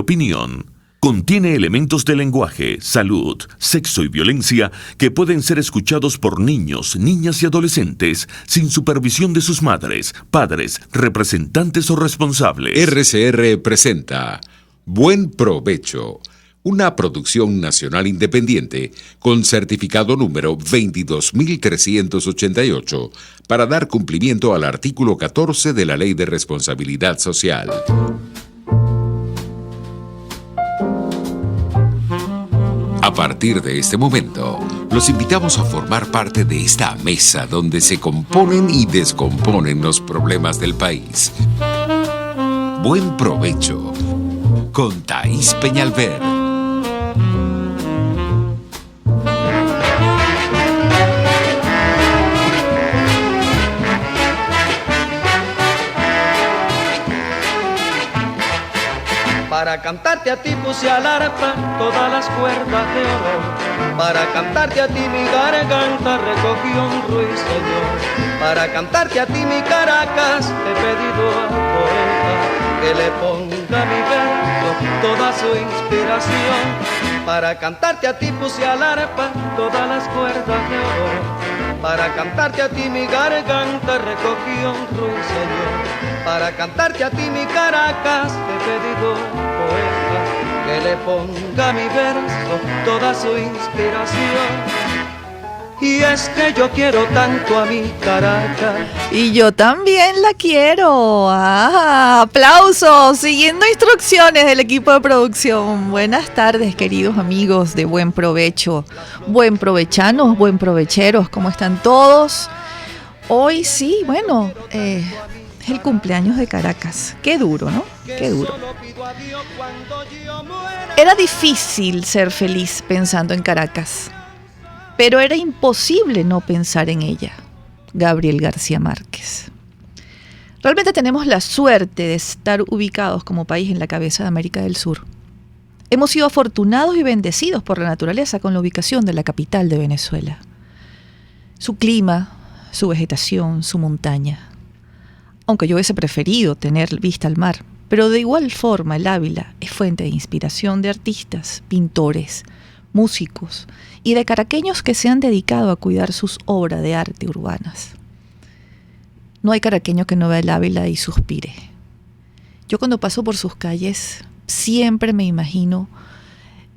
opinión. Contiene elementos de lenguaje, salud, sexo y violencia que pueden ser escuchados por niños, niñas y adolescentes sin supervisión de sus madres, padres, representantes o responsables. RCR presenta Buen Provecho, una producción nacional independiente con certificado número 22388 para dar cumplimiento al artículo 14 de la Ley de Responsabilidad Social. A partir de este momento, los invitamos a formar parte de esta mesa donde se componen y descomponen los problemas del país. Buen Provecho, con Thaís Peñalver. Para cantarte a ti puse al arpa todas las cuerdas de oro. Para cantarte a ti mi garganta recogió un ruiseñor. Para cantarte a ti mi Caracas he pedido al poeta que le ponga mi verso toda su inspiración. Para cantarte a ti puse al arpa todas las cuerdas de oro. Para cantarte a ti mi garganta recogió un ruiseñor. Para cantarte a ti mi Caracas he pedido al poeta que le ponga mi verso toda su inspiración. Y es que yo quiero tanto a mi Caracas. Y yo también la quiero. ¡Aplausos! Siguiendo instrucciones del equipo de producción. Buenas tardes, queridos amigos de Buen Provecho. Buen provechanos, buen provecheros. ¿Cómo están todos? Hoy sí, bueno, es el cumpleaños de Caracas. Qué duro, ¿no? Qué duro. Era difícil ser feliz pensando en Caracas, pero era imposible no pensar en ella. Gabriel García Márquez. Realmente tenemos la suerte de estar ubicados como país en la cabeza de América del Sur. Hemos sido afortunados y bendecidos por la naturaleza con la ubicación de la capital de Venezuela. Su clima, su vegetación, su montaña. Aunque yo hubiese preferido tener vista al mar, pero de igual forma el Ávila es fuente de inspiración de artistas, pintores, músicos y de caraqueños que se han dedicado a cuidar sus obras de arte urbanas. No hay caraqueño que no vea el Ávila y suspire. Yo cuando paso por sus calles siempre me imagino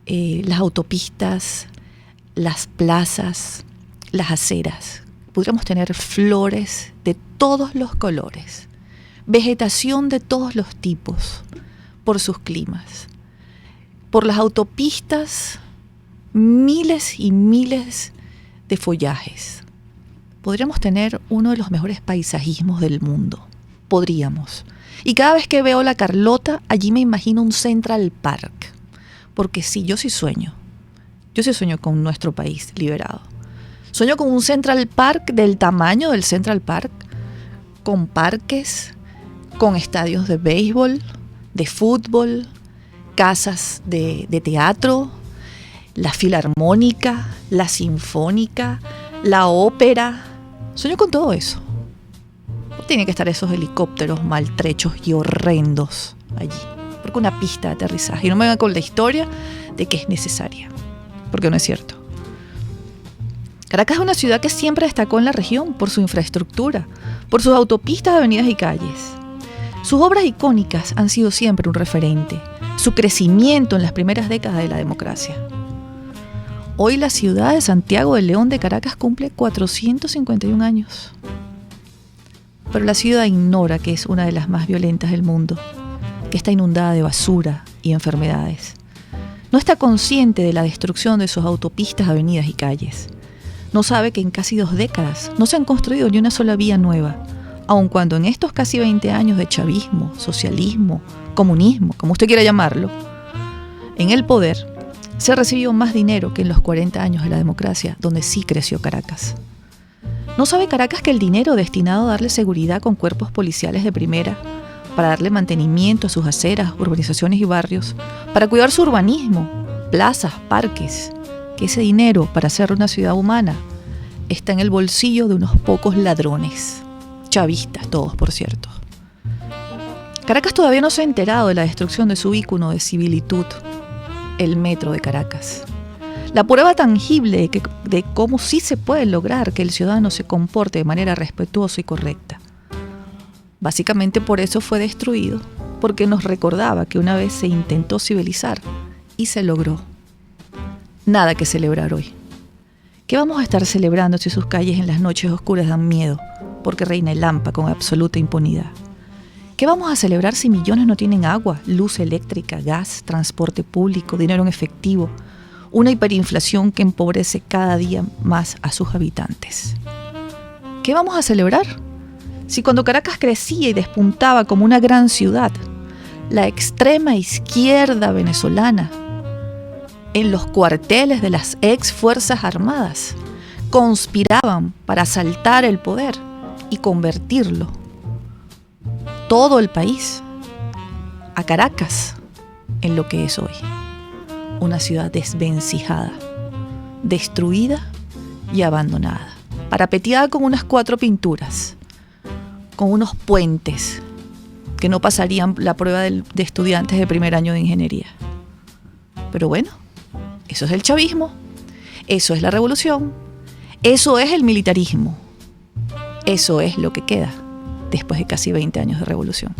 las autopistas, las plazas, las aceras. Podríamos tener flores de todos los colores, vegetación de todos los tipos, por sus climas. Por las autopistas, miles y miles de follajes. Podríamos tener uno de los mejores paisajismos del mundo. Podríamos. Y cada vez que veo la Carlota, allí me imagino un Central Park. Porque sí, yo sí sueño. Yo sí sueño con nuestro país liberado. Sueño con un Central Park del tamaño del Central Park, con parques, con estadios de béisbol, de fútbol, casas de teatro, la filarmónica, la sinfónica, la ópera. Sueño con todo eso. No tienen que estar esos helicópteros maltrechos y horrendos allí, porque una pista de aterrizaje. Y no me vengan con la historia de que es necesaria, porque no es cierto. Caracas es una ciudad que siempre destacó en la región por su infraestructura, por sus autopistas, avenidas y calles. Sus obras icónicas han sido siempre un referente, su crecimiento en las primeras décadas de la democracia. Hoy la ciudad de Santiago de León de Caracas cumple 451 años. Pero la ciudad ignora que es una de las más violentas del mundo, que está inundada de basura y enfermedades. No está consciente de la destrucción de sus autopistas, avenidas y calles. No sabe que en casi 2 décadas no se han construido ni una sola vía nueva, aun cuando en estos casi 20 años de chavismo, socialismo, comunismo, como usted quiera llamarlo, en el poder se recibió más dinero que en los 40 años de la democracia, donde sí creció Caracas. ¿No sabe Caracas que el dinero destinado a darle seguridad con cuerpos policiales de primera, para darle mantenimiento a sus aceras, urbanizaciones y barrios, para cuidar su urbanismo, plazas, parques, que ese dinero para hacer una ciudad humana está en el bolsillo de unos pocos ladrones, chavistas todos, por cierto? Caracas todavía no se ha enterado de la destrucción de su ícono de civilitud, el metro de Caracas. La prueba tangible de cómo sí se puede lograr que el ciudadano se comporte de manera respetuosa y correcta. Básicamente por eso fue destruido, porque nos recordaba que una vez se intentó civilizar y se logró. Nada que celebrar hoy. ¿Qué vamos a estar celebrando si sus calles en las noches oscuras dan miedo, porque reina el hampa con absoluta impunidad? ¿Qué vamos a celebrar si millones no tienen agua, luz eléctrica, gas, transporte público, dinero en efectivo? Una hiperinflación que empobrece cada día más a sus habitantes. ¿Qué vamos a celebrar? Si cuando Caracas crecía y despuntaba como una gran ciudad, la extrema izquierda venezolana, en los cuarteles de las ex Fuerzas Armadas, conspiraban para asaltar el poder y convertirlo, todo el país, a Caracas, en lo que es hoy. Una ciudad desvencijada, destruida y abandonada, parapeteada con unas 4 pinturas, con unos puentes que no pasarían la prueba de estudiantes de primer año de ingeniería. Pero bueno, eso es el chavismo, eso es la revolución, eso es el militarismo, eso es lo que queda después de casi 20 años de revolución.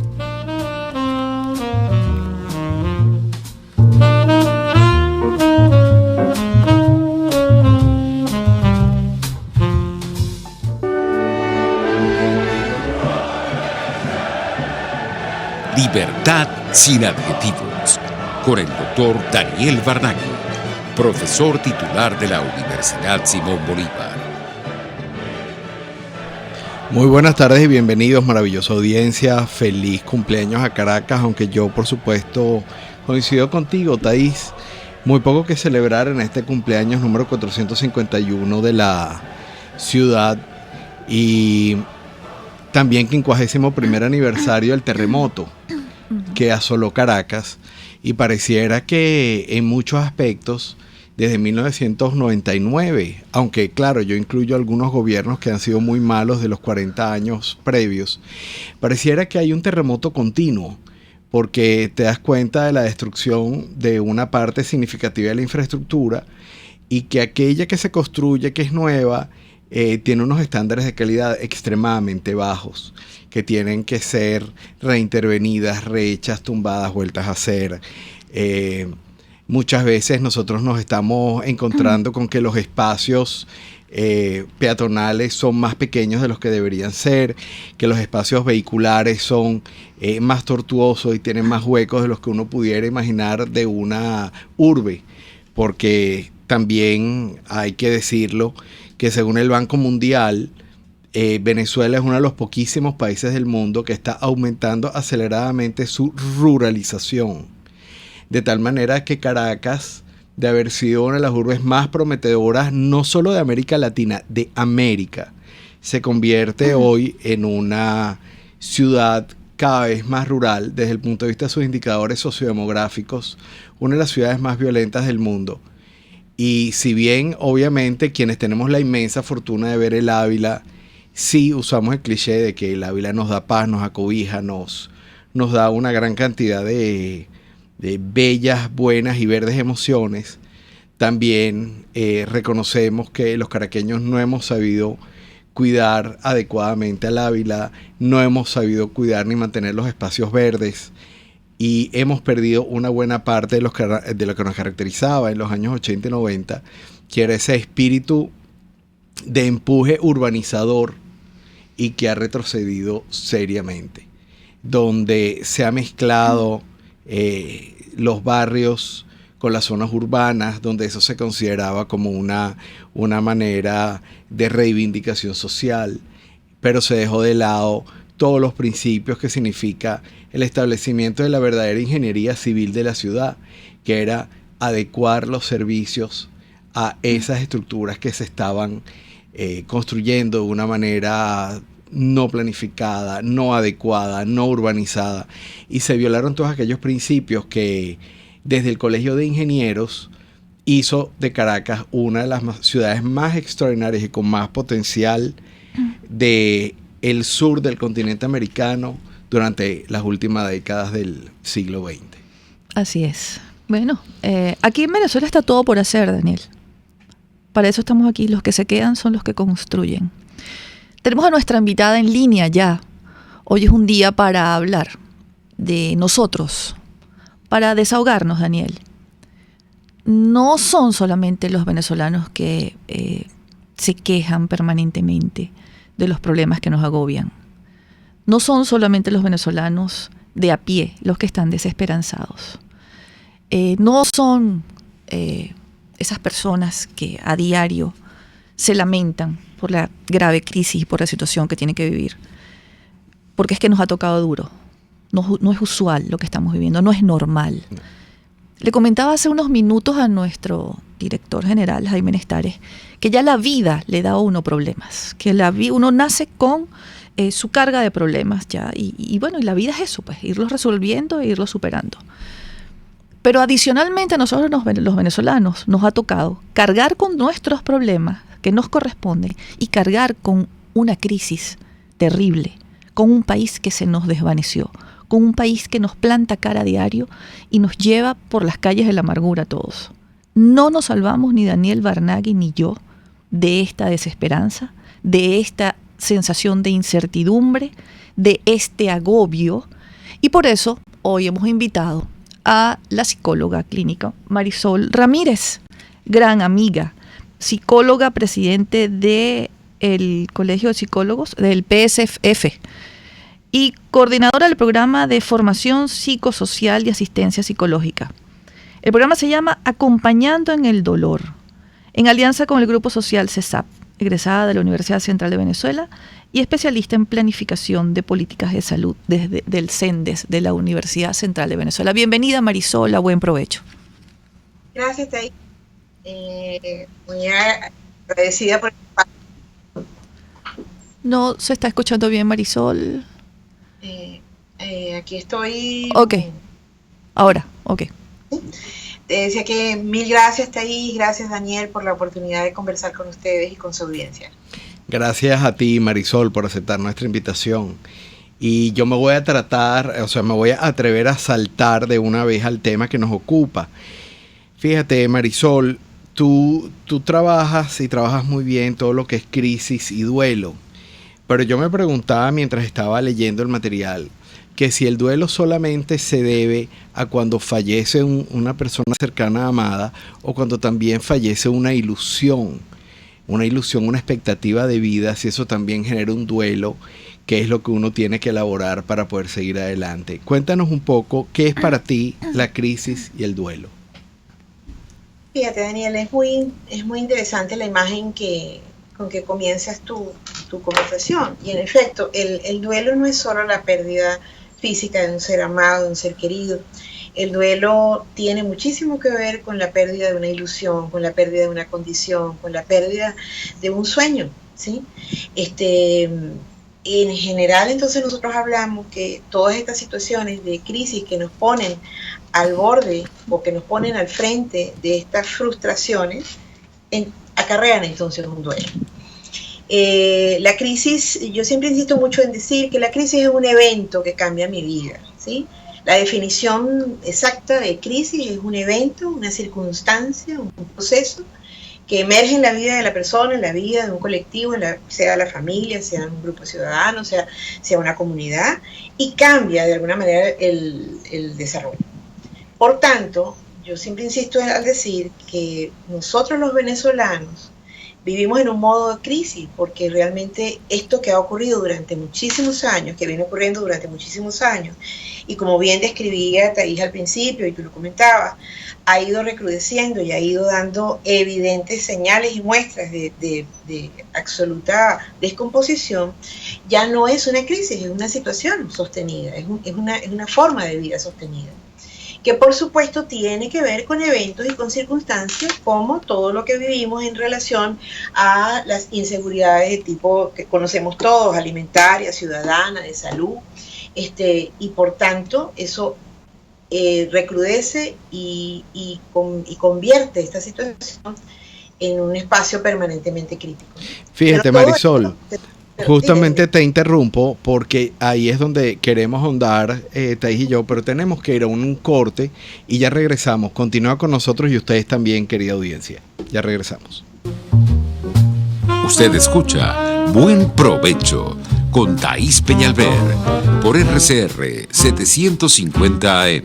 Libertad sin adjetivos, con el doctor Daniel Barnaghi, profesor titular de la Universidad Simón Bolívar. Muy buenas tardes y bienvenidos, maravillosa audiencia. Feliz cumpleaños a Caracas, aunque yo por supuesto coincido contigo, Thaís. Muy poco que celebrar en este cumpleaños número 451 de la ciudad y también 51º aniversario del terremoto que asoló Caracas, y pareciera que en muchos aspectos desde 1999, aunque claro, yo incluyo algunos gobiernos que han sido muy malos de los 40 años previos, pareciera que hay un terremoto continuo, porque te das cuenta de la destrucción de una parte significativa de la infraestructura y que aquella que se construye, que es nueva, tiene unos estándares de calidad extremadamente bajos, que tienen que ser reintervenidas, rehechas, tumbadas, vueltas a hacer. Muchas veces nosotros nos estamos encontrando con que los espacios peatonales son más pequeños de los que deberían ser, que los espacios vehiculares son más tortuosos y tienen más huecos de los que uno pudiera imaginar de una urbe, porque también hay que decirlo que según el Banco Mundial, Venezuela es uno de los poquísimos países del mundo que está aumentando aceleradamente su ruralización. De tal manera que Caracas, de haber sido una de las urbes más prometedoras, no solo de América Latina, de América, se convierte hoy en una ciudad cada vez más rural desde el punto de vista de sus indicadores sociodemográficos, una de las ciudades más violentas del mundo. Y si bien, obviamente, quienes tenemos la inmensa fortuna de ver el Ávila, sí usamos el cliché de que el Ávila nos da paz, nos acobija, nos da una gran cantidad de bellas, buenas y verdes emociones, también reconocemos que los caraqueños no hemos sabido cuidar adecuadamente al Ávila, no hemos sabido cuidar ni mantener los espacios verdes, y hemos perdido una buena parte de lo que nos caracterizaba en los años 80 y 90, que era ese espíritu de empuje urbanizador y que ha retrocedido seriamente, donde se ha mezclado los barrios con las zonas urbanas, donde eso se consideraba como una manera de reivindicación social, pero se dejó de lado todos los principios que significa el establecimiento de la verdadera ingeniería civil de la ciudad, que era adecuar los servicios a esas estructuras que se estaban construyendo de una manera no planificada, no adecuada, no urbanizada, y se violaron todos aquellos principios que desde el Colegio de Ingenieros hizo de Caracas una de las ciudades más extraordinarias y con más potencial del sur del continente americano, durante las últimas décadas del siglo XX. Así es. Bueno, aquí en Venezuela está todo por hacer, Daniel. Para eso estamos aquí. Los que se quedan son los que construyen. Tenemos a nuestra invitada en línea ya. Hoy es un día para hablar de nosotros, para desahogarnos, Daniel. No son solamente los venezolanos que se quejan permanentemente de los problemas que nos agobian. No son solamente los venezolanos de a pie los que están desesperanzados. No son esas personas que a diario se lamentan por la grave crisis y por la situación que tienen que vivir. Porque es que nos ha tocado duro. No es usual lo que estamos viviendo, no es normal. Le comentaba hace unos minutos a nuestro director general, Jaime Nestares, que ya la vida le da a uno problemas, que uno nace con su carga de problemas ya, y bueno, y la vida es eso, pues, irlos resolviendo e irlos superando. Pero adicionalmente a nosotros los venezolanos nos ha tocado cargar con nuestros problemas que nos corresponden y cargar con una crisis terrible, con un país que se nos desvaneció, con un país que nos planta cara a diario y nos lleva por las calles de la amargura a todos. No nos salvamos ni Daniel Barnaghi ni yo de esta desesperanza, de esta sensación de incertidumbre, de este agobio, y por eso hoy hemos invitado a la psicóloga clínica Marisol Ramírez, gran amiga, psicóloga, presidente del Colegio de Psicólogos, del PSF, y coordinadora del programa de formación psicosocial y asistencia psicológica. El programa se llama Acompañando en el Dolor, en alianza con el Grupo Social CESAP, egresada de la Universidad Central de Venezuela y especialista en planificación de políticas de salud del CENDES de la Universidad Central de Venezuela. Bienvenida, Marisol, a buen provecho. Gracias, Tay. Muy agradecida por el espacio. No se está escuchando bien, Marisol. Aquí estoy. Ok, ahora, ok. Te decía que mil gracias, Thais, gracias, Daniel, por la oportunidad de conversar con ustedes y con su audiencia. Gracias a ti, Marisol, por aceptar nuestra invitación. Y yo me voy a atrever a saltar de una vez al tema que nos ocupa. Fíjate, Marisol, tú trabajas y trabajas muy bien todo lo que es crisis y duelo. Pero yo me preguntaba mientras estaba leyendo el material que si el duelo solamente se debe a cuando fallece una persona cercana amada o cuando también fallece una ilusión, una expectativa de vida, si eso también genera un duelo, que es lo que uno tiene que elaborar para poder seguir adelante. Cuéntanos un poco qué es para ti la crisis y el duelo. Fíjate, Daniel, es muy interesante la imagen con que comienzas tu conversación. Y en efecto, el duelo no es solo la pérdida física de un ser amado, de un ser querido. El duelo tiene muchísimo que ver con la pérdida de una ilusión, con la pérdida de una condición, con la pérdida de un sueño, ¿sí? En general, entonces nosotros hablamos que todas estas situaciones de crisis que nos ponen al borde o que nos ponen al frente de estas frustraciones acarrean entonces un duelo. La crisis, yo siempre insisto mucho en decir que la crisis es un evento que cambia mi vida, ¿sí? La definición exacta de crisis es un evento, una circunstancia, un proceso que emerge en la vida de la persona, en la vida de un colectivo, sea la familia, sea un grupo ciudadano, sea una comunidad, y cambia de alguna manera el desarrollo. Por tanto, yo siempre insisto al decir que nosotros los venezolanos vivimos en un modo de crisis, porque realmente esto que ha ocurrido durante muchísimos años, que viene ocurriendo durante muchísimos años, y como bien describía Thais al principio, y tú lo comentabas, ha ido recrudeciendo y ha ido dando evidentes señales y muestras de absoluta descomposición. Ya no es una crisis, es una situación sostenida, es una forma de vida sostenida, que por supuesto tiene que ver con eventos y con circunstancias como todo lo que vivimos en relación a las inseguridades de tipo que conocemos todos, alimentaria, ciudadana, de salud, y por tanto eso recrudece y convierte esta situación en un espacio permanentemente crítico. Fíjate, Marisol, Justamente te interrumpo porque ahí es donde queremos ahondar, Thais y yo, pero tenemos que ir a un corte y ya regresamos. Continúa con nosotros y ustedes también, querida audiencia. Ya regresamos. Usted escucha Buen Provecho con Thais Peñalver por RCR 750 AM.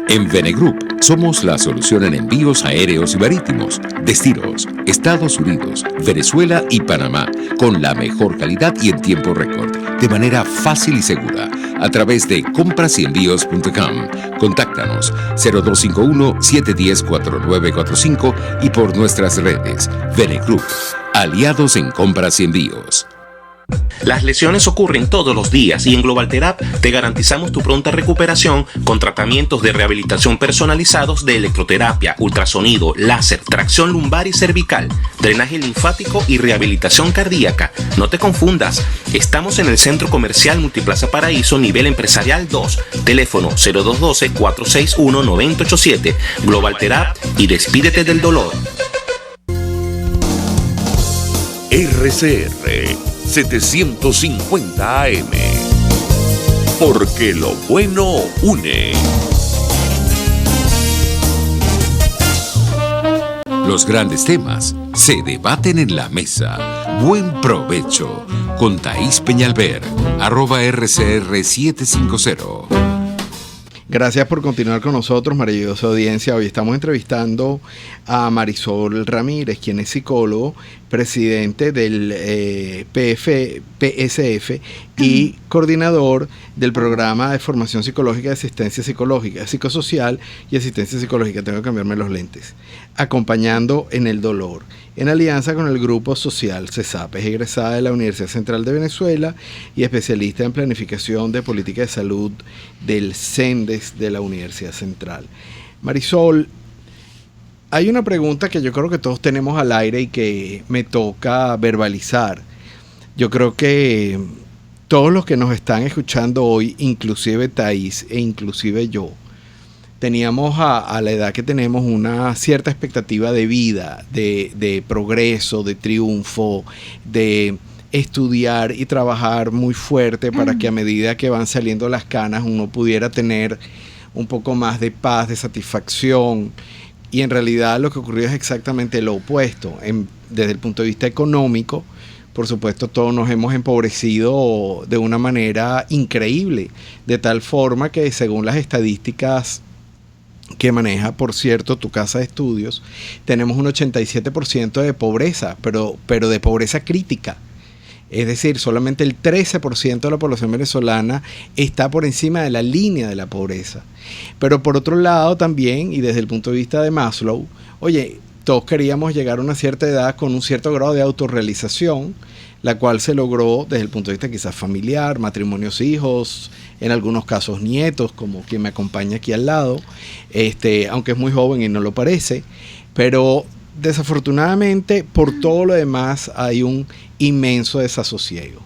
En Venegroup somos la solución en envíos aéreos y marítimos, destinos, Estados Unidos, Venezuela y Panamá, con la mejor calidad y en tiempo récord, de manera fácil y segura, a través de comprasenvíos.com. Contáctanos 0251-710-4945 y por nuestras redes. Venegroup, aliados en compras y envíos. Las lesiones ocurren todos los días y en Globalterap te garantizamos tu pronta recuperación con tratamientos de rehabilitación personalizados de electroterapia, ultrasonido, láser, tracción lumbar y cervical, drenaje linfático y rehabilitación cardíaca. No te confundas, estamos en el Centro Comercial Multiplaza Paraíso, nivel empresarial 2, teléfono 0212-461-9087, Globalterap y despídete del dolor. RCR 750 AM. Porque lo bueno une. Los grandes temas se debaten en la mesa. Buen provecho con Thais Peñalver, @RCR750. Gracias por continuar con nosotros, maravillosa audiencia. Hoy estamos entrevistando a Marisol Ramírez, quien es psicólogo, presidente del PSF y coordinador del programa de formación psicológica de asistencia psicológica, psicosocial y asistencia psicológica. Tengo que cambiarme los lentes. Acompañando en el dolor, en alianza con el grupo social CESAP. Es egresada de la Universidad Central de Venezuela y especialista en planificación de política de salud del CENDES de la Universidad Central. Marisol, hay una pregunta que yo creo que todos tenemos al aire y que me toca verbalizar. Yo creo que todos los que nos están escuchando hoy, inclusive Thais e inclusive yo, teníamos a la edad que tenemos una cierta expectativa de vida, de progreso, de triunfo, de estudiar y trabajar muy fuerte para que a medida que van saliendo las canas uno pudiera tener un poco más de paz, de satisfacción. Y en realidad lo que ocurrió es exactamente lo opuesto. Desde el punto de vista económico, por supuesto, todos nos hemos empobrecido de una manera increíble, de tal forma que según las estadísticas que maneja, por cierto, tu casa de estudios, tenemos un 87% de pobreza, pero de pobreza crítica. Es decir, solamente el 13% de la población venezolana está por encima de la línea de la pobreza. Pero por otro lado también, y desde el punto de vista de Maslow, oye, todos queríamos llegar a una cierta edad con un cierto grado de autorrealización, la cual se logró desde el punto de vista quizás familiar, matrimonios, hijos, en algunos casos nietos, como quien me acompaña aquí al lado, aunque es muy joven y no lo parece, pero desafortunadamente por todo lo demás hay un inmenso desasosiego.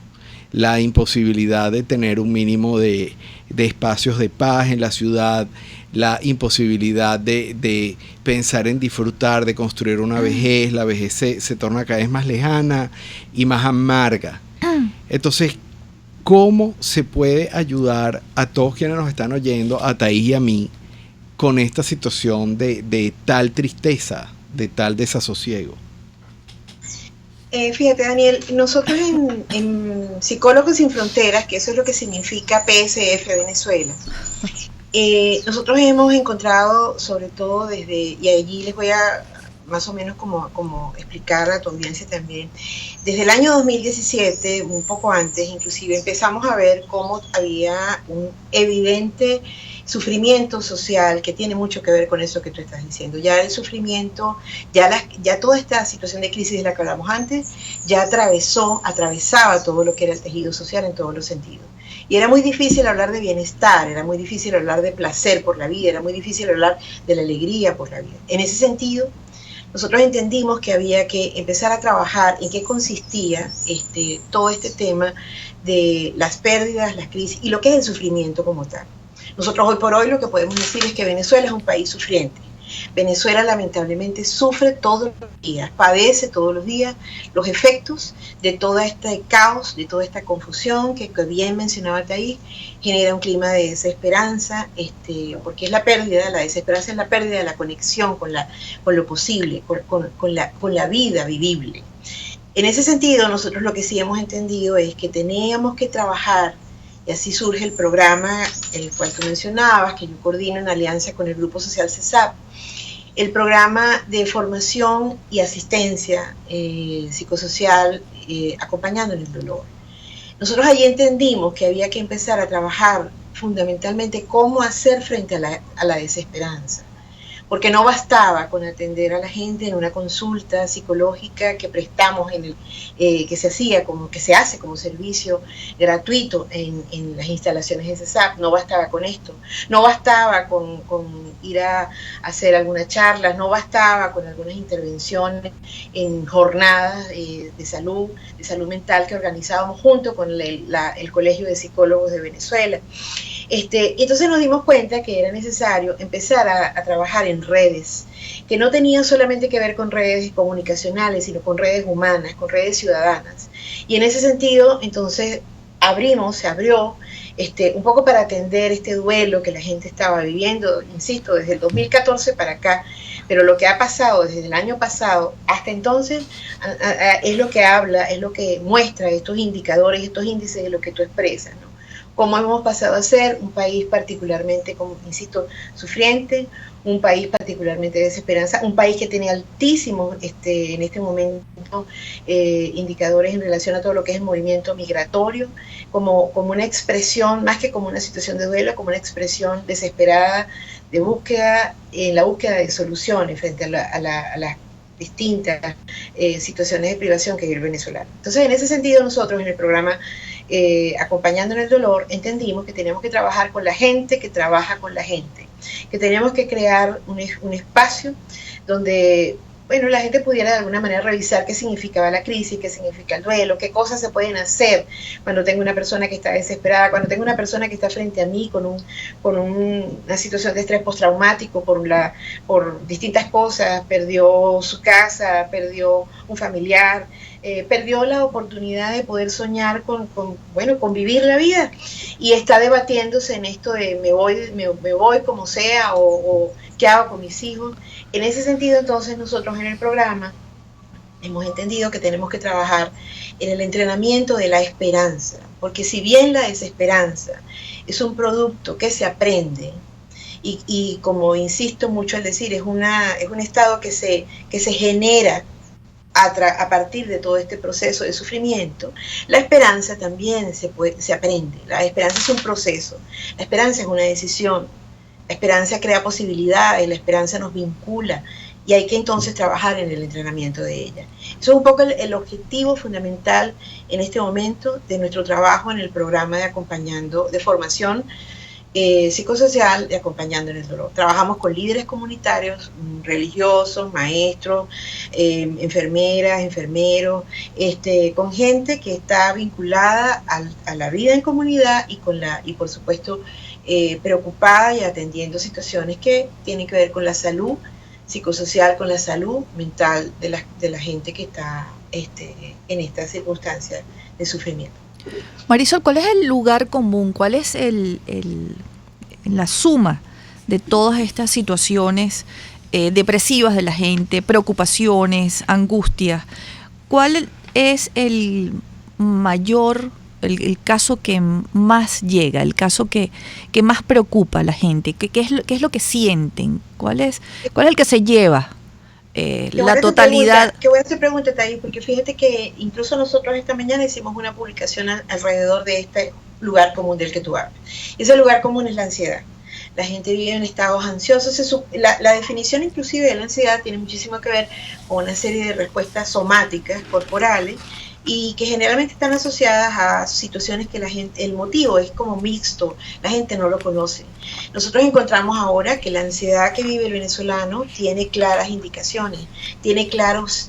La imposibilidad de tener un mínimo de espacios de paz en la ciudad, la imposibilidad de pensar en disfrutar, de construir una vejez. La vejez se torna cada vez más lejana y más amarga. Entonces, ¿cómo se puede ayudar a todos quienes nos están oyendo, a Thais y a mí, con esta situación de tal tristeza, de tal desasosiego? Fíjate, Daniel, nosotros en Psicólogos Sin Fronteras, que eso es lo que significa PSF Venezuela, nosotros hemos encontrado, sobre todo y allí les voy a más o menos como explicar a tu audiencia también, desde el año 2017, un poco antes inclusive, empezamos a ver cómo había un evidente sufrimiento social que tiene mucho que ver con eso que tú estás diciendo. Ya el sufrimiento, ya toda esta situación de crisis de la que hablamos antes, ya atravesaba todo lo que era el tejido social en todos los sentidos. Y era muy difícil hablar de bienestar, era muy difícil hablar de placer por la vida, era muy difícil hablar de la alegría por la vida. En ese sentido, nosotros entendimos que había que empezar a trabajar en qué consistía todo este tema de las pérdidas, las crisis y lo que es el sufrimiento como tal. Nosotros hoy por hoy lo que podemos decir es que Venezuela es un país sufriente. Venezuela lamentablemente sufre todos los días, padece todos los días los efectos de todo este caos, de toda esta confusión que bien mencionaba Thais, genera un clima de desesperanza, porque es la desesperanza es la pérdida de la conexión con lo posible, con la vida vivible. En ese sentido, nosotros lo que sí hemos entendido es que teníamos que trabajar, y así surge el programa, el cual tú mencionabas, que yo coordino en alianza con el Grupo Social CESAP, el programa de formación y asistencia psicosocial acompañando en el dolor. Nosotros allí entendimos que había que empezar a trabajar fundamentalmente cómo hacer frente a la desesperanza, porque no bastaba con atender a la gente en una consulta psicológica que prestamos que se hace como servicio gratuito en las instalaciones de CESAP. No bastaba con esto, no bastaba con ir a hacer algunas charlas, no bastaba con algunas intervenciones en jornadas de salud mental que organizábamos junto con el Colegio de Psicólogos de Venezuela. Entonces nos dimos cuenta que era necesario empezar a trabajar en redes, que no tenían solamente que ver con redes comunicacionales, sino con redes humanas, con redes ciudadanas. Y en ese sentido, entonces, se abrió un poco para atender este duelo que la gente estaba viviendo, insisto, desde el 2014 para acá, pero lo que ha pasado desde el año pasado hasta entonces es lo que habla, es lo que muestra estos indicadores, estos índices de lo que tú expresas, ¿no? Cómo hemos pasado a ser un país particularmente, como insisto, sufriente, un país particularmente de desesperanza, un país que tiene altísimos en este momento indicadores en relación a todo lo que es el movimiento migratorio, como una expresión, más que como una situación de duelo, como una expresión desesperada de búsqueda, en la búsqueda de soluciones frente a las distintas situaciones de privación que vive el venezolano. Entonces, en ese sentido, nosotros en el programa Acompañando en el Dolor, entendimos que teníamos que trabajar con la gente que trabaja con la gente, que teníamos que crear un espacio donde, bueno, la gente pudiera de alguna manera revisar qué significaba la crisis, qué significa el duelo, qué cosas se pueden hacer cuando tengo una persona que está desesperada, cuando tengo una persona que está frente a mí con una situación de estrés postraumático por distintas cosas, perdió su casa, perdió un familiar, perdió la oportunidad de poder soñar con vivir la vida, y está debatiéndose en esto de me voy como sea, o qué hago con mis hijos. En ese sentido, entonces, nosotros en el programa hemos entendido que tenemos que trabajar en el entrenamiento de la esperanza, porque si bien la desesperanza es un producto que se aprende, y como insisto mucho al decir, es un estado que se genera a partir de todo este proceso de sufrimiento, la esperanza también se aprende. La esperanza es un proceso, la esperanza es una decisión, la esperanza crea posibilidades, la esperanza nos vincula, y hay que entonces trabajar en el entrenamiento de ella. Eso es un poco el objetivo fundamental en este momento de nuestro trabajo en el programa de formación psicosocial de Acompañando en el Dolor. Trabajamos con líderes comunitarios, religiosos, maestros, enfermeras, enfermeros, con gente que está vinculada a la vida en comunidad y por supuesto preocupada y atendiendo situaciones que tienen que ver con la salud psicosocial, con la salud mental de la gente que está en estas circunstancias de sufrimiento. Marisol, ¿cuál es el lugar común? ¿Cuál es la suma de todas estas situaciones depresivas de la gente, preocupaciones, angustias? ¿Cuál es el caso que más llega, el caso que más preocupa a la gente? ¿Qué es lo que sienten? ¿Cuál es el que se lleva la totalidad? Que voy a hacer preguntas, Thais, porque fíjate que incluso nosotros esta mañana hicimos una publicación alrededor de este lugar común del que tú hablas. Ese lugar común es la ansiedad. La gente vive en estados ansiosos. La definición inclusive de la ansiedad tiene muchísimo que ver con una serie de respuestas somáticas, corporales, y que generalmente están asociadas a situaciones que el motivo es como mixto, la gente no lo conoce. Nosotros encontramos ahora que la ansiedad que vive el venezolano tiene claras indicaciones, tiene claras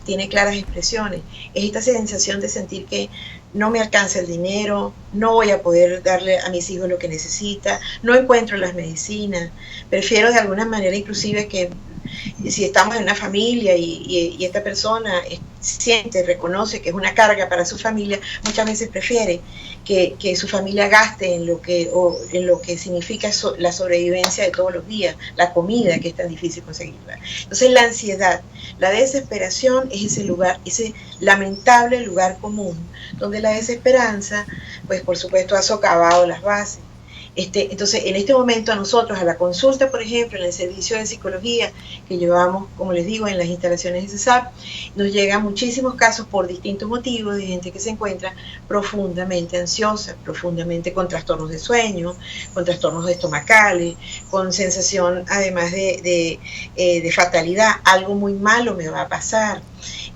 expresiones. Es esta sensación de sentir que no me alcanza el dinero, no voy a poder darle a mis hijos lo que necesita, no encuentro las medicinas, prefiero de alguna manera inclusive que si estamos en una familia y esta persona siente, reconoce que es una carga para su familia, muchas veces prefiere que su familia gaste en lo que significa la sobrevivencia de todos los días, la comida, que es tan difícil conseguirla. Entonces la ansiedad, la desesperación es ese lugar, ese lamentable lugar común, donde la desesperanza, pues por supuesto ha socavado las bases. Entonces, en este momento a nosotros, a la consulta, por ejemplo, en el servicio de psicología que llevamos, como les digo, en las instalaciones de CESAP, nos llegan muchísimos casos por distintos motivos de gente que se encuentra profundamente ansiosa, profundamente con trastornos de sueño, con trastornos estomacales, con sensación además de fatalidad, algo muy malo me va a pasar,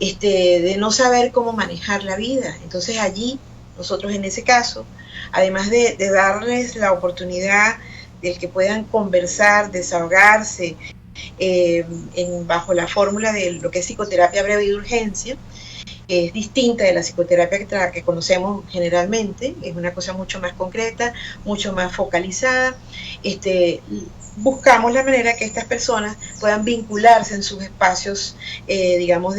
de no saber cómo manejar la vida. Entonces allí, nosotros en ese caso, además de darles la oportunidad de que puedan conversar, desahogarse bajo la fórmula de lo que es psicoterapia breve y de urgencia, que es distinta de la psicoterapia que conocemos generalmente, es una cosa mucho más concreta, mucho más focalizada. Buscamos la manera que estas personas puedan vincularse en sus espacios, digamos,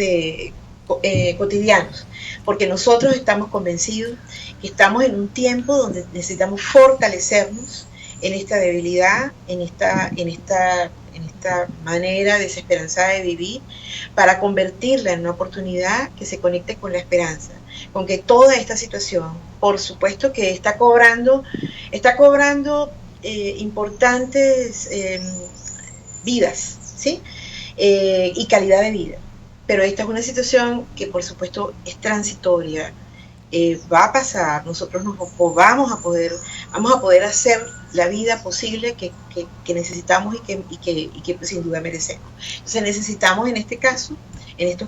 cotidianos, porque nosotros estamos convencidos que estamos en un tiempo donde necesitamos fortalecernos en esta debilidad, en esta manera desesperanzada de vivir, para convertirla en una oportunidad que se conecte con la esperanza, con que toda esta situación, por supuesto que está cobrando importantes vidas, ¿sí? Y calidad de vida. Pero esta es una situación que por supuesto es transitoria, va a pasar, nosotros vamos a poder hacer la vida posible que necesitamos y que sin duda merecemos. Entonces necesitamos en estos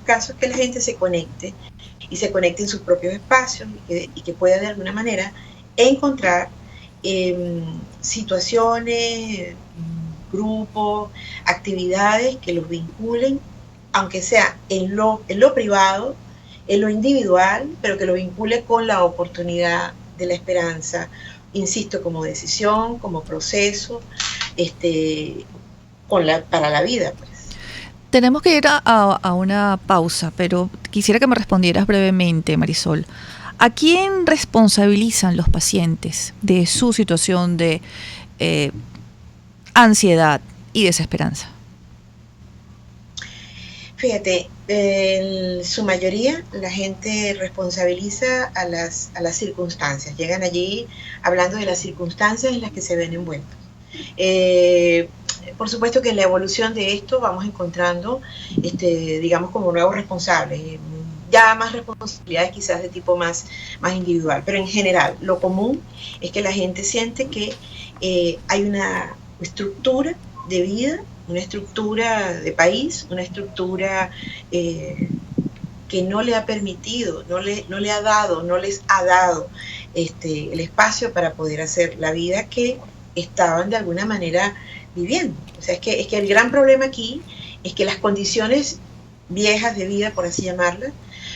casos que la gente se conecte y se conecte en sus propios espacios y que pueda de alguna manera encontrar situaciones, grupos, actividades que los vinculen, aunque sea en lo privado, en lo individual, pero que lo vincule con la oportunidad de la esperanza, insisto, como decisión, como proceso, para la vida, pues. Tenemos que ir a una pausa, pero quisiera que me respondieras brevemente, Marisol. ¿A quién responsabilizan los pacientes de su situación de ansiedad y desesperanza? Fíjate, en su mayoría la gente responsabiliza a las circunstancias. Llegan allí hablando de las circunstancias en las que se ven envueltos. Por supuesto que en la evolución de esto vamos encontrando, digamos, como nuevos responsables, ya más responsabilidades quizás de tipo más individual, pero en general lo común es que la gente siente que hay una estructura de vida, una estructura de país, una estructura que no le ha permitido, no les ha dado el espacio para poder hacer la vida que estaban de alguna manera viviendo. O sea, es que el gran problema aquí es que las condiciones viejas de vida, por así llamarlas,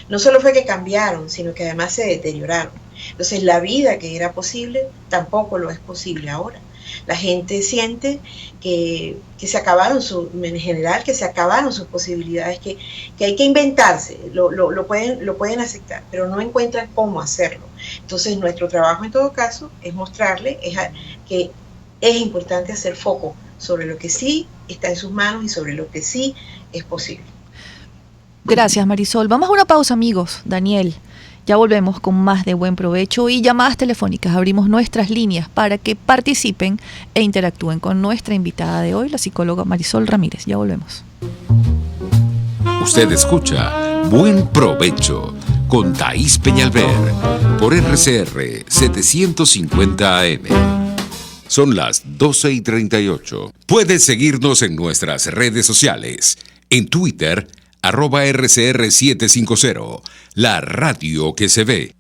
no solo fue que cambiaron, sino que además se deterioraron. Entonces la vida que era posible tampoco lo es posible ahora. La gente siente que se acabaron en general, que se acabaron sus posibilidades, que hay que inventarse, lo pueden aceptar, pero no encuentran cómo hacerlo. Entonces nuestro trabajo en todo caso es mostrarle que es importante hacer foco sobre lo que sí está en sus manos y sobre lo que sí es posible. Gracias, Marisol. Vamos a una pausa, amigos. Daniel, ya volvemos con más de Buen Provecho y llamadas telefónicas. Abrimos nuestras líneas para que participen e interactúen con nuestra invitada de hoy, la psicóloga Marisol Ramírez. Ya volvemos. Usted escucha Buen Provecho con Thaís Peñalver por RCR 750 AM. Son las 12:38. Puedes seguirnos en nuestras redes sociales. En Twitter, @RCR750, la radio que se ve.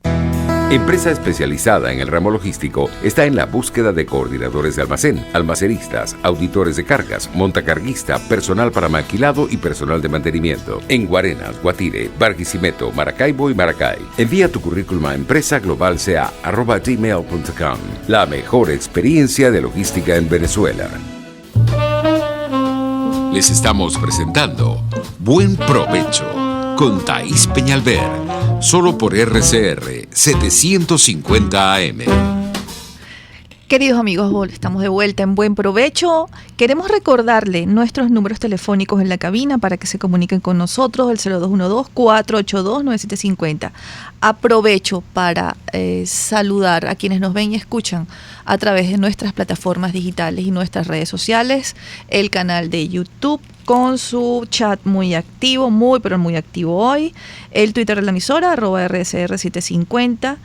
Empresa especializada en el ramo logístico está en la búsqueda de coordinadores de almacén, almacenistas, auditores de cargas, montacarguista, personal para maquilado y personal de mantenimiento. En Guarenas, Guatire, Barquisimeto, Maracaibo y Maracay. Envía tu currículum a empresaglobalca@gmail.com. La mejor experiencia de logística en Venezuela. Les estamos presentando Buen Provecho con Thaís Peñalver, solo por RCR 750 AM. Queridos amigos, estamos de vuelta en Buen Provecho. Queremos recordarle nuestros números telefónicos en la cabina para que se comuniquen con nosotros, el 0212-482-9750. Aprovecho para saludar a quienes nos ven y escuchan a través de nuestras plataformas digitales y nuestras redes sociales, el canal de YouTube con su chat muy activo, pero muy activo hoy, el Twitter de la emisora, @RCR750,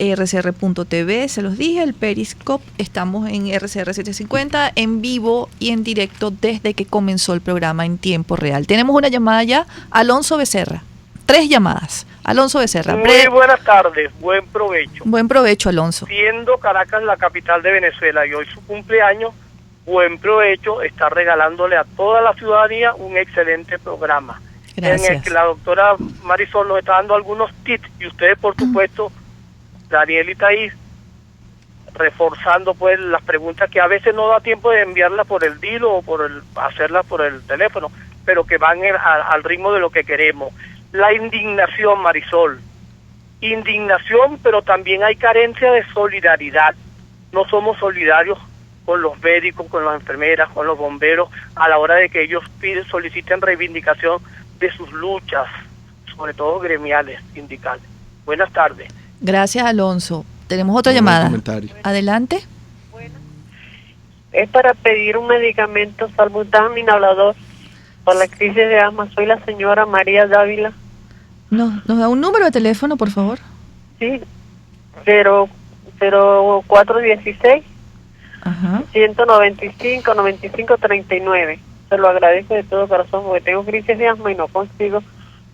rcr.tv, se los dije, el Periscope, estamos en RCR750 en vivo y en directo desde que comenzó el programa en tiempo real. Tenemos una llamada ya, Alonso Becerra. 3 llamadas. Alonso Becerra. Muy buenas tardes, buen provecho. Buen provecho, Alonso. Siendo Caracas la capital de Venezuela y hoy su cumpleaños, buen provecho, está regalándole a toda la ciudadanía un excelente programa. Gracias. En el que la doctora Marisol nos está dando algunos tips y ustedes, por supuesto, Daniel y Thaís, reforzando pues las preguntas que a veces no da tiempo de enviarlas por el dilo o hacerlas por el teléfono, pero que van al ritmo de lo que queremos. La indignación, Marisol, indignación, pero también hay carencia de solidaridad. No somos solidarios con los médicos, con las enfermeras, con los bomberos, a la hora de que ellos soliciten reivindicación de sus luchas, sobre todo gremiales, sindicales. Buenas tardes. Gracias, Alonso. Tenemos otra llamada. Adelante. Es para pedir un medicamento Salbutamol inhalador para la crisis de asma. Soy la señora María Dávila. ¿Nos da un número de teléfono, por favor? Sí, 0416 195 95 39. Se lo agradezco de todo corazón porque tengo crisis de asma y no consigo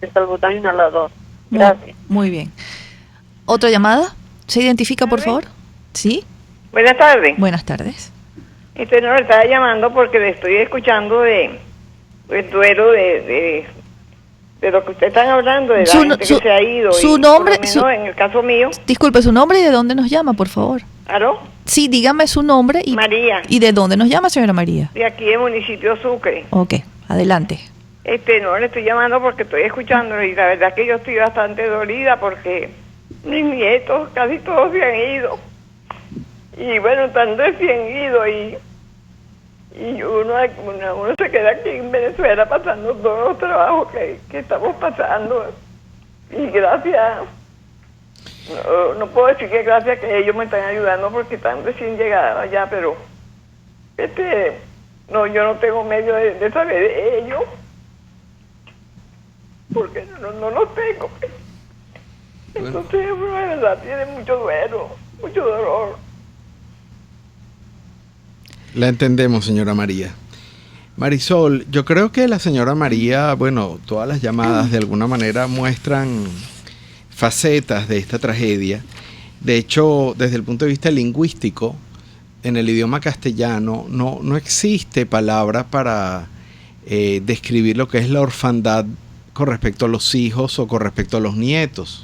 el Salbutamol inhalador. Gracias. Muy bien. ¿Otra llamada? ¿Se identifica, por favor? ¿Sí? Buenas tardes. Buenas tardes. No le estaba llamando porque le estoy escuchando del duelo de lo que ustedes están hablando, de la gente que se ha ido. Su nombre, en el caso mío. Disculpe, su nombre y de dónde nos llama, por favor. ¿Aló? Sí, dígame su nombre y María. ¿Y de dónde nos llama, señora María? De aquí, del municipio Sucre. Ok, adelante. No le estoy llamando porque estoy escuchándolo y la verdad que yo estoy bastante dolida porque mis nietos casi todos se han ido. Y bueno, están recién idos y uno se queda aquí en Venezuela pasando todos los trabajos que estamos pasando. Y gracias, no puedo decir que gracias que ellos me están ayudando porque están recién llegados allá, pero no, yo no tengo medio de saber de ellos porque no los tengo. Entonces, de verdad, tiene mucho duelo, mucho dolor. La entendemos, señora María. Marisol, yo creo que la señora María, bueno, todas las llamadas de alguna manera muestran facetas de esta tragedia. De hecho, desde el punto de vista lingüístico, en el idioma castellano no existe palabra para describir lo que es la orfandad con respecto a los hijos o con respecto a los nietos.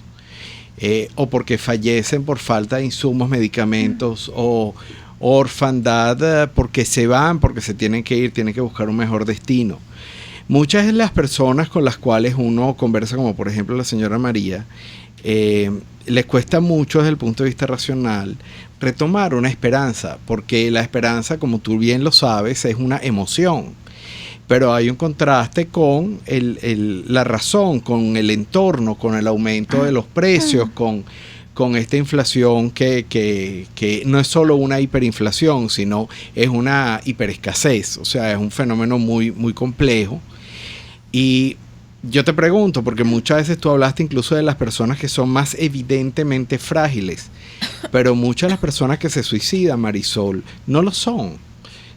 O porque fallecen por falta de insumos, medicamentos, o orfandad porque se van, porque se tienen que ir, tienen que buscar un mejor destino. Muchas de las personas con las cuales uno conversa, como por ejemplo la señora María, les cuesta mucho desde el punto de vista racional retomar una esperanza, porque la esperanza, como tú bien lo sabes, es una emoción. Pero hay un contraste con la razón, con el entorno, con el aumento de los precios, con esta inflación que no es solo una hiperinflación, sino es una hiperescasez. O sea, es un fenómeno muy, muy complejo. Y yo te pregunto, porque muchas veces tú hablaste incluso de las personas que son más evidentemente frágiles, pero muchas de las personas que se suicidan, Marisol, no lo son.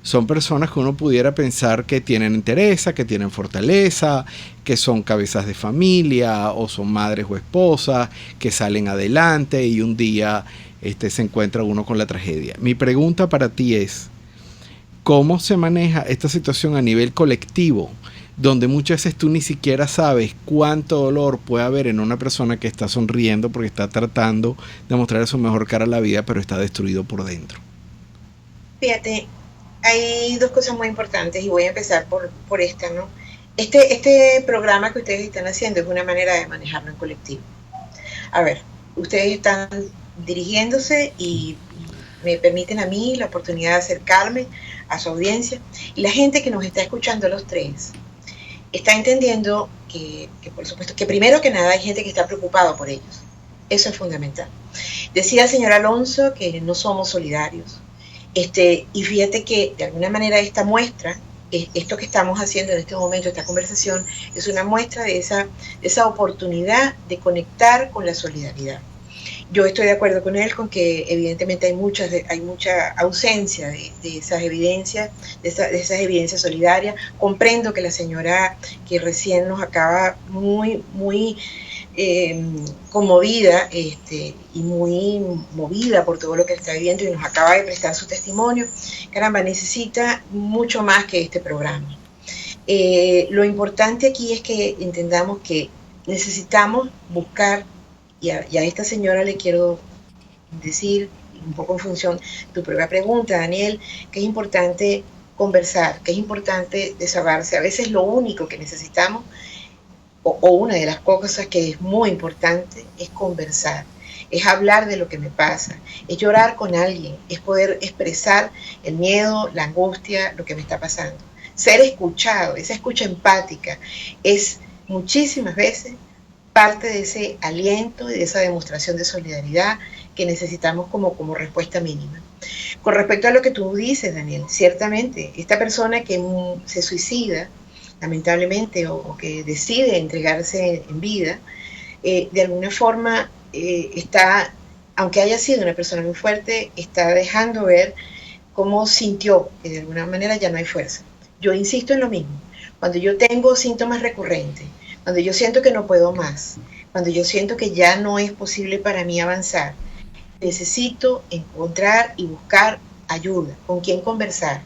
Son personas que uno pudiera pensar que tienen entereza, que tienen fortaleza, que son cabezas de familia o son madres o esposas, que salen adelante y un día se encuentra uno con la tragedia. Mi pregunta para ti es, ¿cómo se maneja esta situación a nivel colectivo, donde muchas veces tú ni siquiera sabes cuánto dolor puede haber en una persona que está sonriendo porque está tratando de mostrar su mejor cara a la vida, pero está destruido por dentro? Fíjate, hay dos cosas muy importantes y voy a empezar por esta, ¿no? Este programa que ustedes están haciendo es una manera de manejarlo en colectivo. A ver, ustedes están dirigiéndose y me permiten a mí la oportunidad de acercarme a su audiencia, y la gente que nos está escuchando, los tres, está entendiendo que por supuesto, que primero que nada hay gente que está preocupada por ellos. Eso es fundamental. Decía el señor Alonso que no somos solidarios. Y fíjate que de alguna manera esta muestra, esto que estamos haciendo en este momento, esta conversación, es una muestra de esa oportunidad de conectar con la solidaridad. Yo estoy de acuerdo con él con que evidentemente hay mucha ausencia de esas evidencias, de esas evidencias solidarias. Comprendo que la señora que recién nos acaba muy conmovida y muy movida por todo lo que está viviendo y nos acaba de prestar su testimonio, caramba, necesita mucho más que este programa. Lo importante aquí es que entendamos que necesitamos buscar, y a esta señora le quiero decir, un poco en función de tu propia pregunta, Daniel, que es importante conversar, que es importante desahogarse. A veces lo único que necesitamos, o una de las cosas que es muy importante, es conversar, es hablar de lo que me pasa, es llorar con alguien, es poder expresar el miedo, la angustia, lo que me está pasando. Ser escuchado, esa escucha empática, es muchísimas veces parte de ese aliento y de esa demostración de solidaridad que necesitamos como respuesta mínima. Con respecto a lo que tú dices, Daniel, ciertamente, esta persona que se suicida, lamentablemente, o que decide entregarse en vida, de alguna forma está, aunque haya sido una persona muy fuerte, está dejando ver cómo sintió que de alguna manera ya no hay fuerza. Yo insisto en lo mismo, cuando yo tengo síntomas recurrentes, cuando yo siento que no puedo más, cuando yo siento que ya no es posible para mí avanzar, necesito encontrar y buscar ayuda, con quién conversar.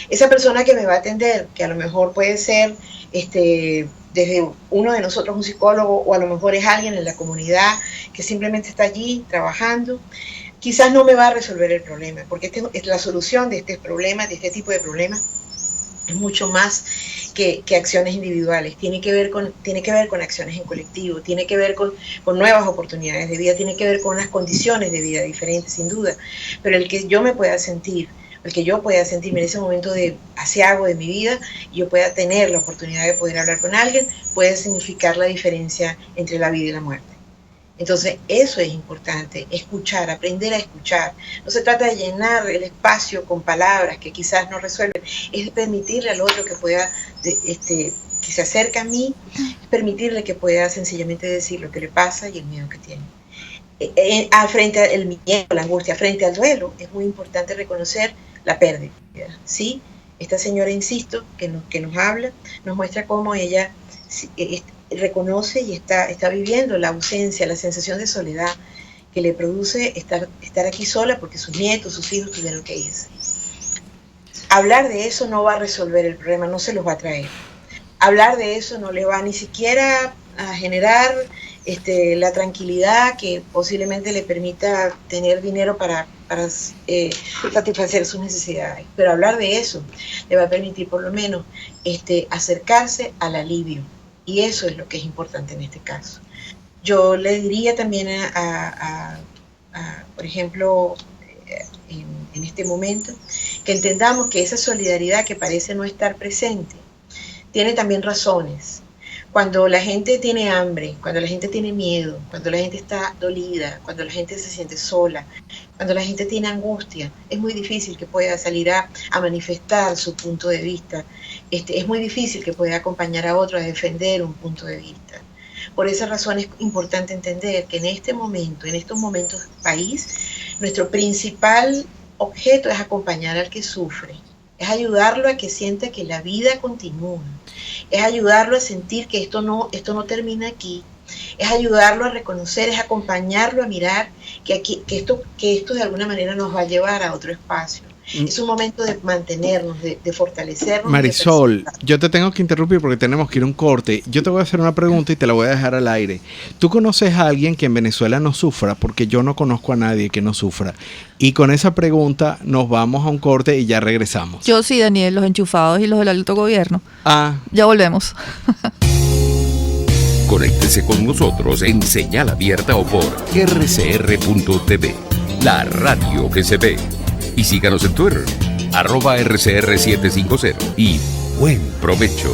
Esa persona que me va a atender, que a lo mejor puede ser desde uno de nosotros un psicólogo, o a lo mejor es alguien en la comunidad que simplemente está allí trabajando, quizás no me va a resolver el problema, porque la solución de este problema, de este tipo de problemas, es mucho más que acciones individuales. Tiene que ver con acciones en colectivo, tiene que ver con nuevas oportunidades de vida, tiene que ver con unas condiciones de vida diferentes, sin duda. Pero el que yo me pueda sentir, en ese momento de aciago de mi vida, y yo pueda tener la oportunidad de poder hablar con alguien, puede significar la diferencia entre la vida y la muerte. Entonces, eso es importante, escuchar, aprender a escuchar. No se trata de llenar el espacio con palabras que quizás no resuelven, es de permitirle al otro que pueda, que se acerque a mí, permitirle que pueda sencillamente decir lo que le pasa y el miedo que tiene. Frente al miedo, la angustia, frente al duelo, es muy importante reconocer la pérdida, ¿sí? Esta señora, insisto, que nos habla, nos muestra cómo ella reconoce y está viviendo la ausencia, la sensación de soledad que le produce estar aquí sola porque sus nietos, sus hijos tuvieron que irse. Hablar de eso no va a resolver el problema, no se los va a traer. Hablar de eso no le va ni siquiera a generar la tranquilidad que posiblemente le permita tener dinero para satisfacer sus necesidades. Pero hablar de eso le va a permitir por lo menos acercarse al alivio. Y eso es lo que es importante en este caso. Yo le diría también por ejemplo, en este momento, que entendamos que esa solidaridad que parece no estar presente, tiene también razones. Cuando la gente tiene hambre, cuando la gente tiene miedo, cuando la gente está dolida, cuando la gente se siente sola, cuando la gente tiene angustia, es muy difícil que pueda salir a manifestar su punto de vista. Es muy difícil que pueda acompañar a otro a defender un punto de vista. Por esa razón es importante entender que en este momento, en estos momentos del país, nuestro principal objeto es acompañar al que sufre, es ayudarlo a que sienta que la vida continúa, es ayudarlo a sentir que esto no termina aquí, es ayudarlo a reconocer, es acompañarlo a mirar que esto de alguna manera nos va a llevar a otro espacio. Es un momento de mantenernos, de fortalecernos. Marisol, yo te tengo que interrumpir porque tenemos que ir a un corte. Yo te voy a hacer una pregunta y te la voy a dejar al aire. ¿Tú conoces a alguien que en Venezuela no sufra? Porque yo no conozco a nadie que no sufra. Y con esa pregunta nos vamos a un corte y ya regresamos. Yo sí, Daniel, los enchufados y los del alto gobierno. Ah. Ya volvemos. Conéctese con nosotros en señal abierta o por rcr.tv, la radio que se ve. Y síganos en Twitter, @RCR750. Y buen provecho.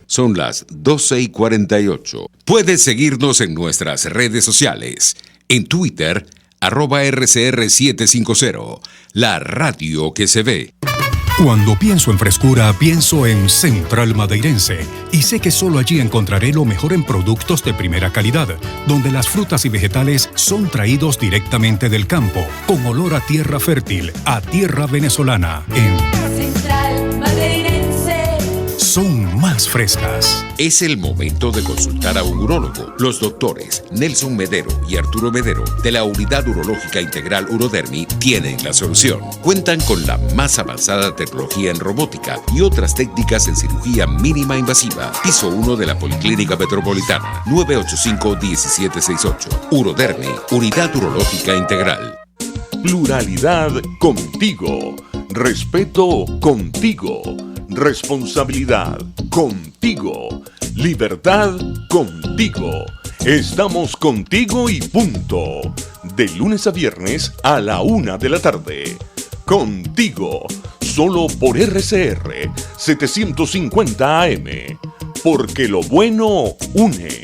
Son las 12:48. Puedes seguirnos en nuestras redes sociales. En Twitter, @RCR750, la radio que se ve. Cuando pienso en frescura, pienso en Central Madeirense. Y sé que solo allí encontraré lo mejor en productos de primera calidad, donde las frutas y vegetales son traídos directamente del campo, con olor a tierra fértil, a tierra venezolana. En Central Madeirense son más frescas. Es el momento de consultar a un urólogo. Los doctores Nelson Medero y Arturo Medero, de la Unidad Urológica Integral Urodermi, tienen la solución. Cuentan con la más avanzada tecnología en robótica y otras técnicas en cirugía mínima invasiva. Piso 1 de la Policlínica Metropolitana, 985-1768. Urodermi, Unidad Urológica Integral. Pluralidad contigo. Respeto contigo. Responsabilidad contigo. Libertad contigo. Estamos contigo y punto. De lunes a viernes a la 1 de la tarde. Contigo. Solo por RCR 750 AM. Porque lo bueno une.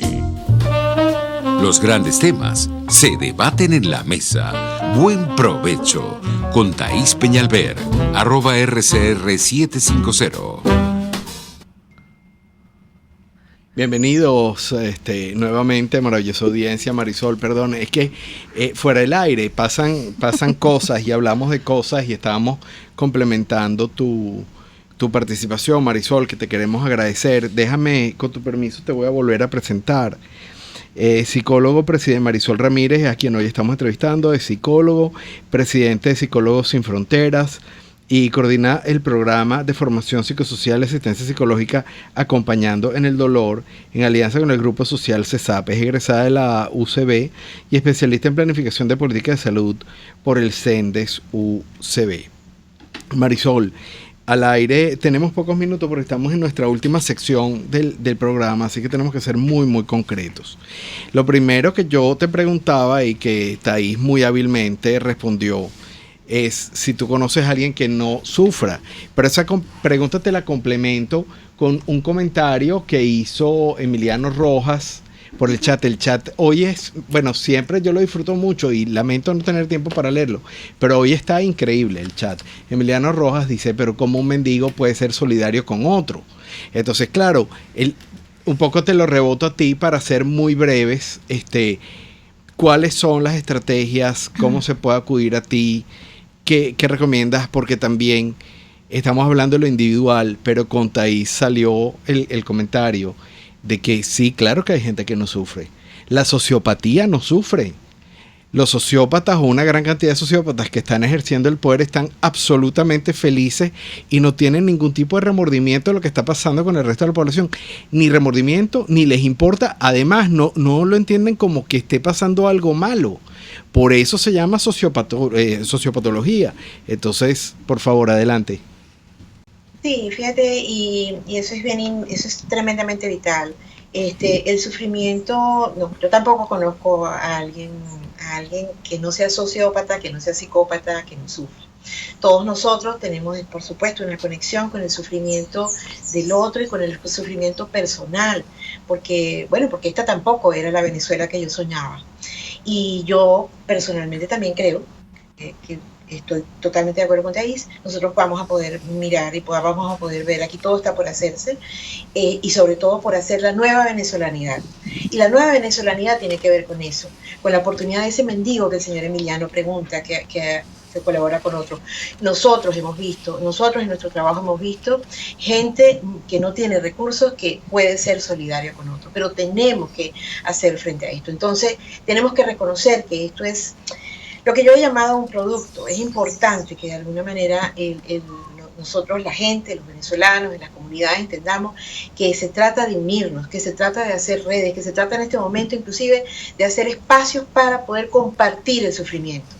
Los grandes temas se debaten en la mesa. Buen provecho con Thaís Peñalver, @RCR750. Bienvenidos nuevamente, maravillosa audiencia. Marisol, perdón, es que fuera del aire pasan cosas y hablamos de cosas y estábamos complementando tu participación, Marisol, que te queremos agradecer. Déjame, con tu permiso, te voy a volver a presentar. Psicólogo, presidente Marisol Ramírez, a quien hoy estamos entrevistando, es psicólogo, presidente de Psicólogos Sin Fronteras y coordina el programa de formación psicosocial y asistencia psicológica Acompañando en el Dolor, en alianza con el grupo social CESAP. Es egresada de la UCB y especialista en planificación de política de salud por el CENDES UCB. Marisol, al aire tenemos pocos minutos porque estamos en nuestra última sección del programa, así que tenemos que ser muy, muy concretos. Lo primero que yo te preguntaba y que Thaís muy hábilmente respondió es si tú conoces a alguien que no sufra. Pero esa pregunta te la complemento con un comentario que hizo Emiliano Rojas por el chat. El chat hoy es, bueno, siempre yo lo disfruto mucho y lamento no tener tiempo para leerlo, pero hoy está increíble el chat. Emiliano Rojas dice, pero ¿cómo un mendigo puede ser solidario con otro? Entonces, claro, un poco te lo reboto a ti para ser muy breves. ¿Cuáles son las estrategias? ¿Cómo se puede acudir a ti? ¿Qué recomiendas? Porque también estamos hablando de lo individual, pero con Thaís salió el comentario de que sí, claro que hay gente que no sufre. La sociopatía no sufre. Los sociópatas o una gran cantidad de sociópatas que están ejerciendo el poder están absolutamente felices y no tienen ningún tipo de remordimiento de lo que está pasando con el resto de la población. Ni remordimiento, ni les importa. Además, no lo entienden como que esté pasando algo malo. Por eso se llama sociopatología. Entonces, por favor, adelante. Sí, fíjate, y eso es tremendamente vital. El sufrimiento, no, yo tampoco conozco a alguien que no sea sociópata, que no sea psicópata, que no sufra. Todos nosotros tenemos, por supuesto, una conexión con el sufrimiento del otro y con el sufrimiento personal, porque esta tampoco era la Venezuela que yo soñaba. Y yo personalmente también creo que estoy totalmente de acuerdo con Thaís. Nosotros vamos a poder mirar y vamos a poder ver, aquí todo está por hacerse, y sobre todo por hacer la nueva venezolanidad. Y la nueva venezolanidad tiene que ver con eso, con la oportunidad de ese mendigo que el señor Emiliano pregunta, que se colabora con otro. Nosotros en nuestro trabajo hemos visto gente que no tiene recursos que puede ser solidaria con otro, pero tenemos que hacer frente a esto. Entonces tenemos que reconocer que esto es... lo que yo he llamado un producto. Es importante que de alguna manera nosotros, la gente, los venezolanos, en las comunidades, entendamos que se trata de unirnos, que se trata de hacer redes, que se trata en este momento inclusive de hacer espacios para poder compartir el sufrimiento.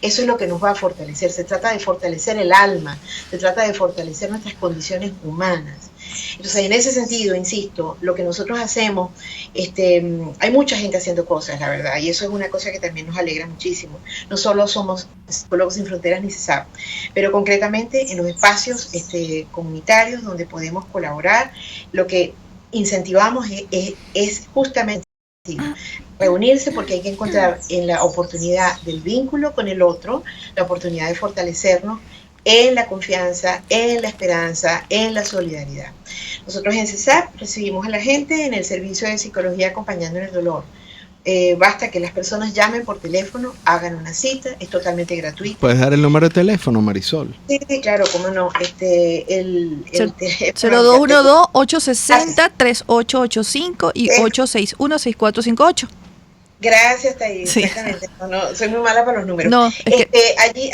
Eso es lo que nos va a fortalecer. Se trata de fortalecer el alma, se trata de fortalecer nuestras condiciones humanas. Entonces, en ese sentido, insisto, lo que nosotros hacemos, hay mucha gente haciendo cosas, la verdad, y eso es una cosa que también nos alegra muchísimo. No solo somos Psicólogos Sin Fronteras ni CESAP, pero concretamente en los espacios comunitarios donde podemos colaborar, lo que incentivamos es justamente reunirse, porque hay que encontrar en la oportunidad del vínculo con el otro, la oportunidad de fortalecernos en la confianza, en la esperanza, en la solidaridad. Nosotros en CESAP recibimos a la gente en el servicio de psicología acompañando en el dolor. Basta que las personas llamen por teléfono, hagan una cita, es totalmente gratuito. ¿Puedes dar el número de teléfono, Marisol? Sí, claro, cómo no. El 0212-860-3885 y 861-6458. Gracias, Thais. Sí. Exactamente. No, soy muy mala para los números. No, allí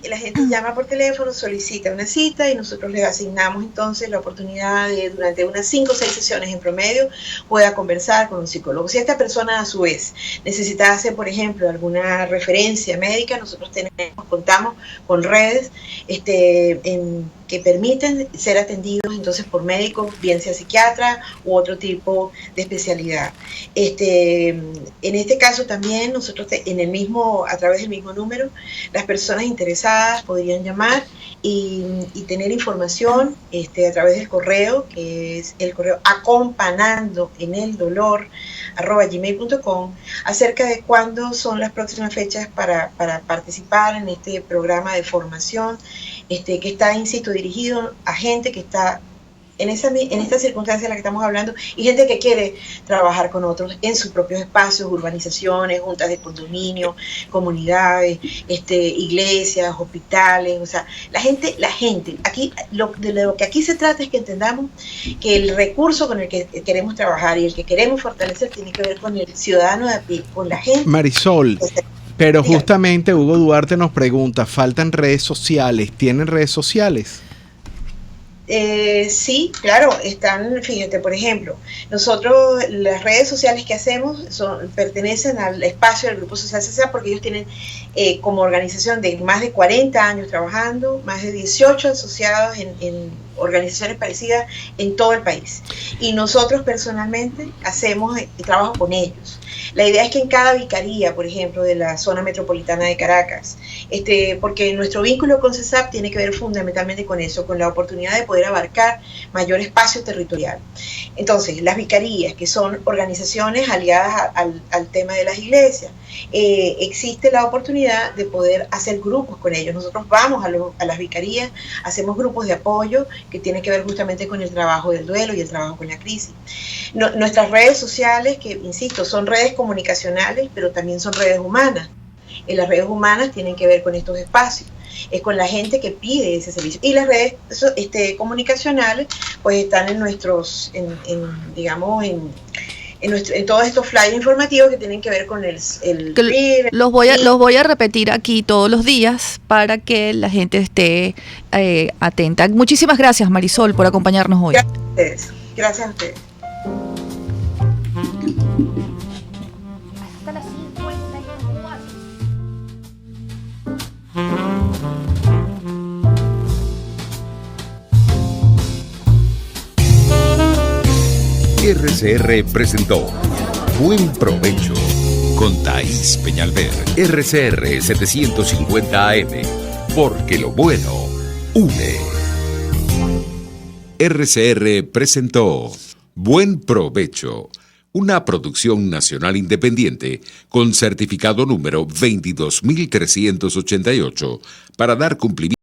la gente llama por teléfono, solicita una cita y nosotros les asignamos entonces la oportunidad de, durante unas 5 o 6 sesiones en promedio, pueda conversar con un psicólogo. Si esta persona a su vez necesita hacer, por ejemplo, alguna referencia médica, nosotros contamos con redes que permiten ser atendidos entonces por médicos, bien sea psiquiatra u otro tipo de especialidad. En este caso también nosotros a través del mismo número, las personas interesadas podrían llamar y tener información a través del correo, que es el correo acompanandoeneldolor@gmail.com, acerca de cuándo son las próximas fechas para participar en este programa de formación que está, insisto, dirigido a gente que está en esta circunstancia en la que estamos hablando, y gente que quiere trabajar con otros en sus propios espacios, urbanizaciones, juntas de condominio, comunidades, iglesias, hospitales. O sea, la gente, aquí de lo que aquí se trata es que entendamos que el recurso con el que queremos trabajar y el que queremos fortalecer tiene que ver con el ciudadano de a pie, con la gente. Marisol, pero justamente Hugo Duarte nos pregunta, ¿faltan redes sociales? ¿Tienen redes sociales? Sí, claro, están, fíjate, por ejemplo, nosotros las redes sociales que hacemos pertenecen al espacio del Grupo Social CESAP, porque ellos tienen como organización de más de 40 años trabajando, más de 18 asociados en organizaciones parecidas en todo el país. Y nosotros personalmente hacemos trabajo con ellos. La idea es que en cada vicaría, por ejemplo, de la zona metropolitana de Caracas, porque nuestro vínculo con CESAP tiene que ver fundamentalmente con eso, con la oportunidad de poder abarcar mayor espacio territorial. Entonces, las vicarías, que son organizaciones aliadas al tema de las iglesias, existe la oportunidad de poder hacer grupos con ellos. Nosotros vamos a las vicarías, hacemos grupos de apoyo que tienen que ver justamente con el trabajo del duelo y el trabajo con la crisis. Nuestras redes sociales, que insisto, son redes comunicacionales, pero también son redes humanas. Las redes humanas tienen que ver con estos espacios, es con la gente que pide ese servicio. Y las redes comunicacionales pues están en nuestros, en todos estos flyers informativos que tienen que ver con los voy a repetir aquí todos los días para que la gente esté atenta. Muchísimas gracias, Marisol, por acompañarnos hoy. Gracias a ustedes. Gracias a ustedes. Hasta las 54. RCR presentó Buen Provecho con Thais Peñalver. RCR 750 AM, porque lo bueno une. RCR presentó Buen Provecho, una producción nacional independiente con certificado número 22388 para dar cumplimiento